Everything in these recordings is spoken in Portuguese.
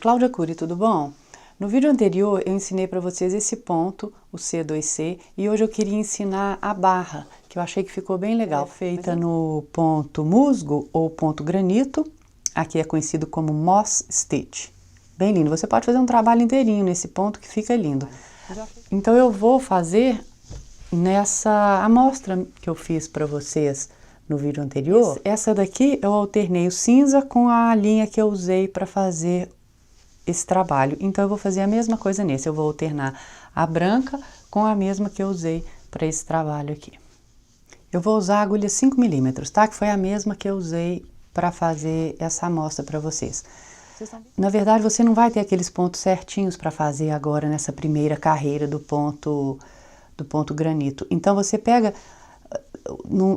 Cláudia Cury, tudo bom? No vídeo anterior eu ensinei para vocês esse ponto, o C2C, e hoje eu queria ensinar a barra, que eu achei que ficou bem legal. Feita no ponto musgo ou ponto granito, aqui é conhecido como moss stitch. Bem lindo, você pode fazer um trabalho inteirinho nesse ponto que fica lindo. Então eu vou fazer nessa amostra que eu fiz para vocês no vídeo anterior. Essa daqui eu alternei o cinza com a linha que eu usei para fazer esse trabalho. Então eu vou fazer a mesma coisa nesse, eu vou alternar a branca com a mesma que eu usei para esse trabalho aqui. Eu vou usar a agulha 5 milímetros, tá? Que foi a mesma que eu usei para fazer essa amostra para vocês. Na verdade, você não vai ter aqueles pontos certinhos para fazer agora nessa primeira carreira do ponto granito. Então você pega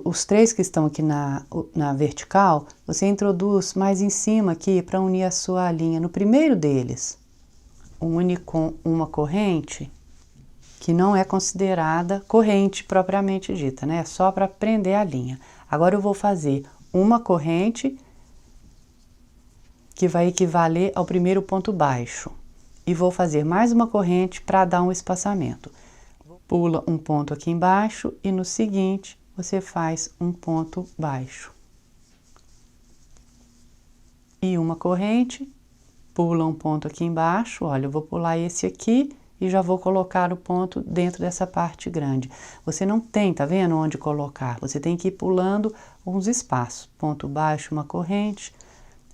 os três que estão aqui na vertical, você introduz mais em cima aqui para unir a sua linha. No primeiro deles, une com uma corrente que não é considerada corrente propriamente dita, né? É só para prender a linha. Agora eu vou fazer uma corrente que vai equivaler ao primeiro ponto baixo. E vou fazer mais uma corrente para dar um espaçamento. Pula um ponto aqui embaixo e no seguinte você faz um ponto baixo. E uma corrente, pula um ponto aqui embaixo, olha, eu vou pular esse aqui e já vou colocar o ponto dentro dessa parte grande. Você não tem, tá vendo, onde colocar, você tem que ir pulando uns espaços. Ponto baixo, uma corrente.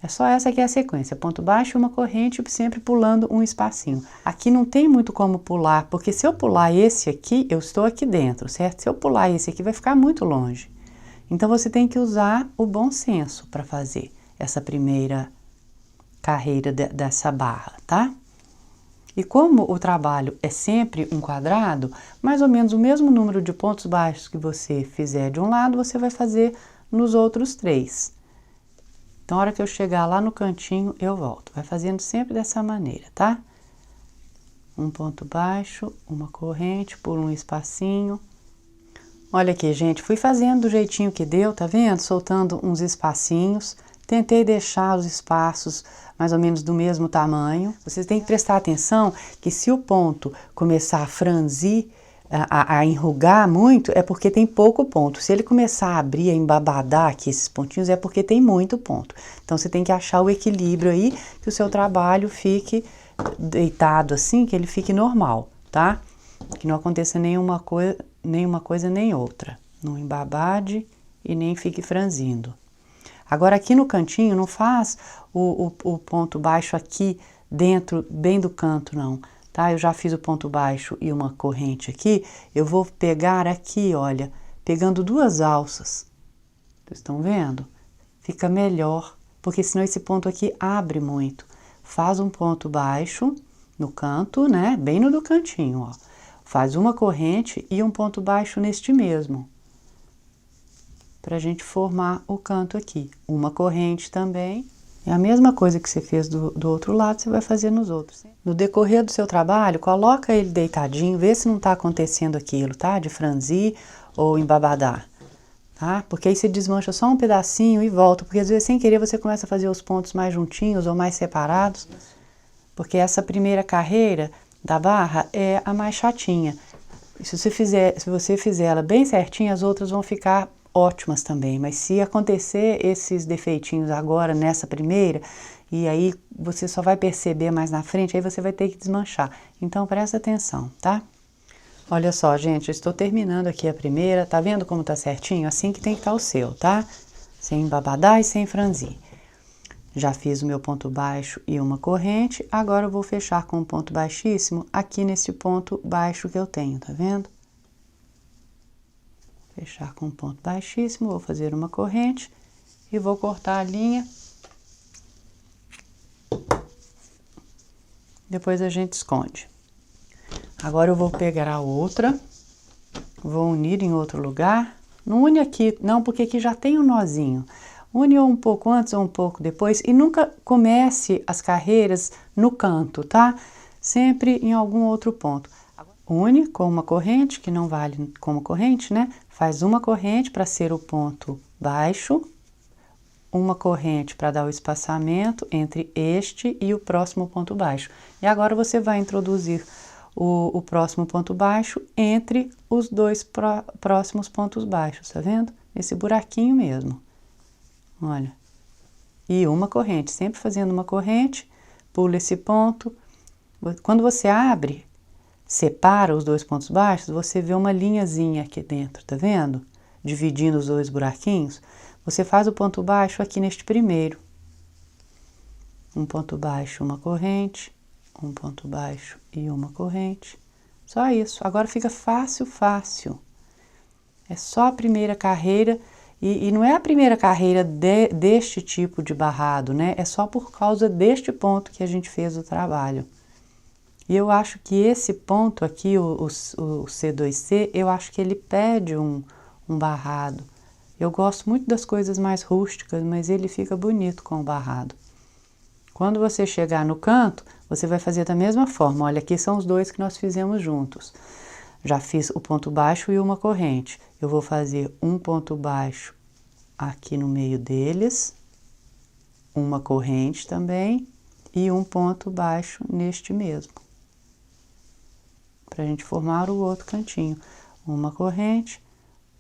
É só essa aqui é a sequência, ponto baixo, uma corrente, sempre pulando um espacinho. Aqui não tem muito como pular, porque se eu pular esse aqui, eu estou aqui dentro, certo? Se eu pular esse aqui, vai ficar muito longe. Então, você tem que usar o bom senso para fazer essa primeira carreira dessa barra, tá? E como o trabalho é sempre um quadrado, mais ou menos o mesmo número de pontos baixos que você fizer de um lado, você vai fazer nos outros três. Então, na hora que eu chegar lá no cantinho, eu volto. Vai fazendo sempre dessa maneira, tá? Um ponto baixo, uma corrente, por um espacinho. Olha aqui, gente, fui fazendo do jeitinho que deu, tá vendo? Soltando uns espacinhos. Tentei deixar os espaços mais ou menos do mesmo tamanho. Vocês têm que prestar atenção que se o ponto começar a franzir, a enrugar muito, é porque tem pouco ponto. Se ele começar a abrir, a embabadar aqui esses pontinhos, é porque tem muito ponto. Então, você tem que achar o equilíbrio aí, que o seu trabalho fique deitado assim, que ele fique normal, tá? Que não aconteça nenhuma coisa nem outra. Não embabade e nem fique franzindo. Agora, aqui no cantinho, não faz o ponto baixo aqui dentro, bem do canto, não. Tá? Eu já fiz o ponto baixo e uma corrente aqui, eu vou pegar aqui, olha, pegando duas alças. Vocês estão vendo? Fica melhor, porque senão esse ponto aqui abre muito. Faz um ponto baixo no canto, né? Bem no do cantinho, ó. Faz uma corrente e um ponto baixo neste mesmo. Pra gente formar o canto aqui. Uma corrente também. É a mesma coisa que você fez do outro lado, você vai fazer nos outros. No decorrer do seu trabalho, coloca ele deitadinho, vê se não tá acontecendo aquilo, tá? De franzir ou embabadar, tá? Porque aí você desmancha só um pedacinho e volta, porque às vezes sem querer você começa a fazer os pontos mais juntinhos ou mais separados, porque essa primeira carreira da barra é a mais chatinha. Se você fizer ela bem certinha, as outras vão ficar ótimas também, mas se acontecer esses defeitinhos agora nessa primeira, e aí você só vai perceber mais na frente, aí você vai ter que desmanchar. Então presta atenção, tá? Olha só, gente, eu estou terminando aqui a primeira, tá vendo como tá certinho? Assim que tem que estar o seu, tá? Sem embabadar e sem franzir. Já fiz o meu ponto baixo e uma corrente, agora eu vou fechar com um ponto baixíssimo aqui nesse ponto baixo que eu tenho, tá vendo? Fechar com um ponto baixíssimo, vou fazer uma corrente e vou cortar a linha. Depois a gente esconde. Agora eu vou pegar a outra, vou unir em outro lugar. Não une aqui, não, porque aqui já tem um nozinho. Une ou um pouco antes ou um pouco depois e nunca comece as carreiras no canto, tá? Sempre em algum outro ponto. Une com uma corrente, que não vale como corrente, né? Faz uma corrente para ser o ponto baixo, uma corrente para dar o espaçamento entre este e o próximo ponto baixo. E agora você vai introduzir o próximo ponto baixo entre os dois próximos pontos baixos, tá vendo? Esse buraquinho mesmo. Olha. E uma corrente, sempre fazendo uma corrente, pula esse ponto. Quando você abre, separa os dois pontos baixos, você vê uma linhazinha aqui dentro, tá vendo? Dividindo os dois buraquinhos. Você faz o ponto baixo aqui neste primeiro. Um ponto baixo, uma corrente, um ponto baixo e uma corrente. Só isso. Agora fica fácil, fácil. É só a primeira carreira, e não é a primeira carreira deste tipo de barrado, né? É só por causa deste ponto que a gente fez o trabalho. E eu acho que esse ponto aqui, o C2C, eu acho que ele pede um barrado. Eu gosto muito das coisas mais rústicas, mas ele fica bonito com o barrado. Quando você chegar no canto, você vai fazer da mesma forma. Olha, aqui são os dois que nós fizemos juntos. Já fiz o ponto baixo e uma corrente. Eu vou fazer um ponto baixo aqui no meio deles, uma corrente também e um ponto baixo neste mesmo. Para a gente formar o outro cantinho. Uma corrente,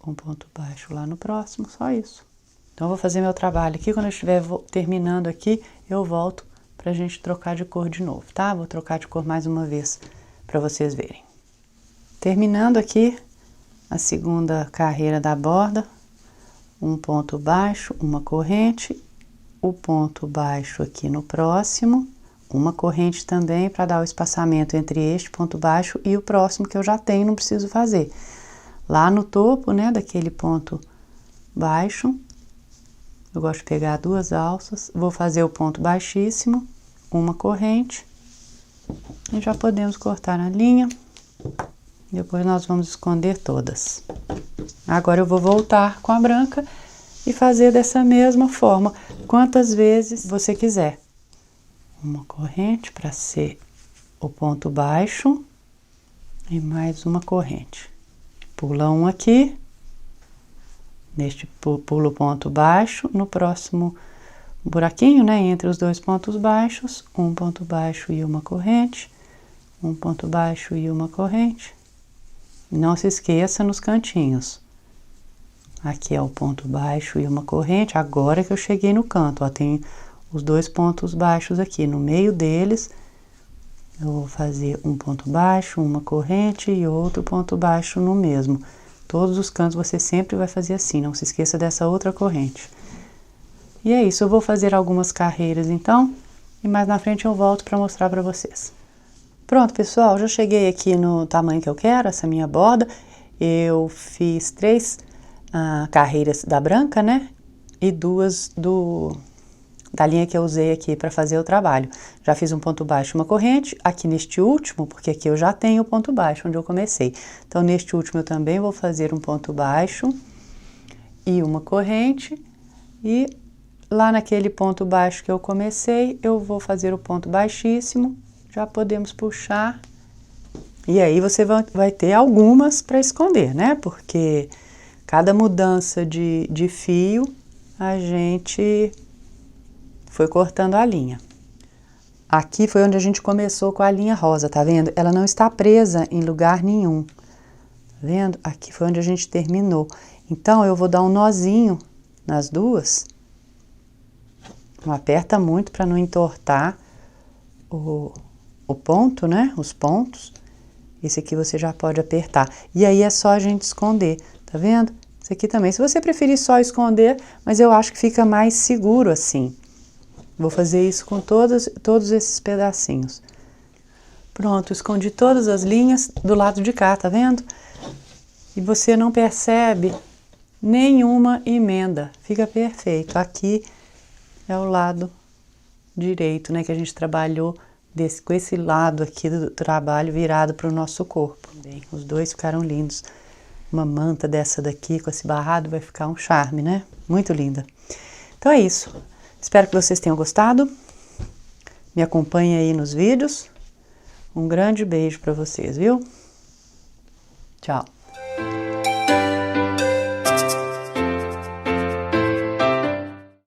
um ponto baixo lá no próximo, só isso. Então, eu vou fazer meu trabalho aqui. Quando eu estiver terminando aqui, eu volto para a gente trocar de cor de novo, tá? Vou trocar de cor mais uma vez para vocês verem. Terminando aqui a segunda carreira da borda, um ponto baixo, uma corrente, o ponto baixo aqui no próximo, uma corrente também para dar o espaçamento entre este ponto baixo e o próximo que eu já tenho, não preciso fazer. Lá no topo, né, daquele ponto baixo, eu gosto de pegar duas alças, vou fazer o ponto baixíssimo, uma corrente, e já podemos cortar a linha. Depois nós vamos esconder todas. Agora eu vou voltar com a branca e fazer dessa mesma forma, quantas vezes você quiser. Uma corrente para ser o ponto baixo e mais uma corrente. Pula um aqui, neste pulo ponto baixo, no próximo buraquinho, né, entre os dois pontos baixos, um ponto baixo e uma corrente, um ponto baixo e uma corrente. Não se esqueça nos cantinhos. Aqui é o ponto baixo e uma corrente. Agora que eu cheguei no canto, ó, tem os dois pontos baixos aqui. No meio deles, eu vou fazer um ponto baixo, uma corrente e outro ponto baixo no mesmo. Todos os cantos você sempre vai fazer assim, não se esqueça dessa outra corrente. E é isso, eu vou fazer algumas carreiras então, e mais na frente eu volto para mostrar para vocês. Pronto, pessoal, já cheguei aqui no tamanho que eu quero, essa minha borda. Eu fiz 3 carreiras da branca, né? E 2 da linha que eu usei aqui para fazer o trabalho. Já fiz um ponto baixo, uma corrente, aqui neste último, porque aqui eu já tenho o ponto baixo, onde eu comecei. Então, neste último eu também vou fazer um ponto baixo e uma corrente. E lá naquele ponto baixo que eu comecei, eu vou fazer o ponto baixíssimo. Já podemos puxar, e aí você vai ter algumas para esconder, né? Porque cada mudança de fio, a gente foi cortando a linha. Aqui foi onde a gente começou com a linha rosa, tá vendo? Ela não está presa em lugar nenhum, tá vendo? Aqui foi onde a gente terminou. Então, eu vou dar um nozinho nas duas. Não aperta muito para não entortar o ponto, né? Os pontos. Esse aqui você já pode apertar. E aí é só a gente esconder, tá vendo? Esse aqui também. Se você preferir só esconder, mas eu acho que fica mais seguro assim. Vou fazer isso com todos esses pedacinhos. Pronto, escondi todas as linhas do lado de cá, tá vendo? E você não percebe nenhuma emenda. Fica perfeito. Aqui é o lado direito, né? Que a gente trabalhou com esse lado aqui do trabalho virado para o nosso corpo. Bem, os dois ficaram lindos. Uma manta dessa daqui com esse barrado vai ficar um charme, né? Muito linda. Então é isso. Espero que vocês tenham gostado. Me acompanhem aí nos vídeos. Um grande beijo para vocês, viu? Tchau.